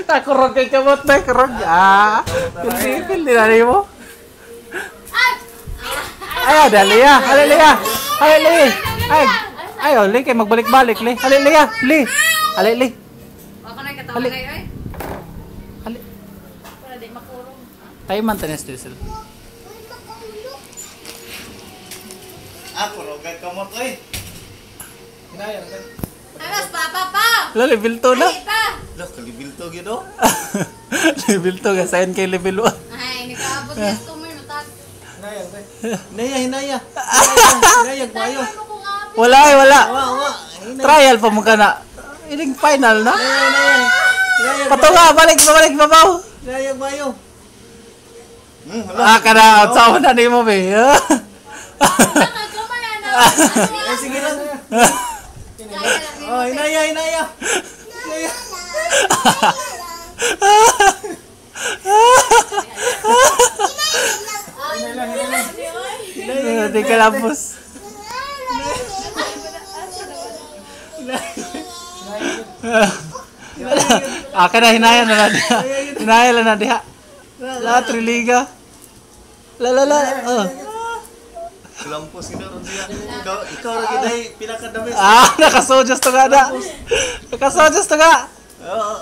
Nakurog kay kamot na, kurog. Pildi na rin mo. Ay, dali ya. Hali, Lia. Hali, Li. Ay, Li, kay magbalik-balik, Li. Hali, Lia. Li. Hali, Li. Hali. Hali. Tayo man tanis, Diesel. Kurog kay kamot, oy. Hinayang ka. Aras, pa! Level 2 na. Loh, kalibil to gino. Level 2 ka, sayan kay level 1. Ay, nakaabot na ito mo yung matag. Hinayang ka. Hinayang. Hinayang bayo. Wala. Wa. Trial pa mo ka na. Iling final na. Hinayang. Patunga, balik, babaw. Hinayang bayo. Kada, sa na ni mo, be. Sige lang. Oh, hinaya. Hindi ka lapos. Kada hinaya na diha. Hinaya lang na diha. La triliga. La. Lampos kita ron siya. Ikaw ra giday pinakadami. Nakasodyos to ga. Oo.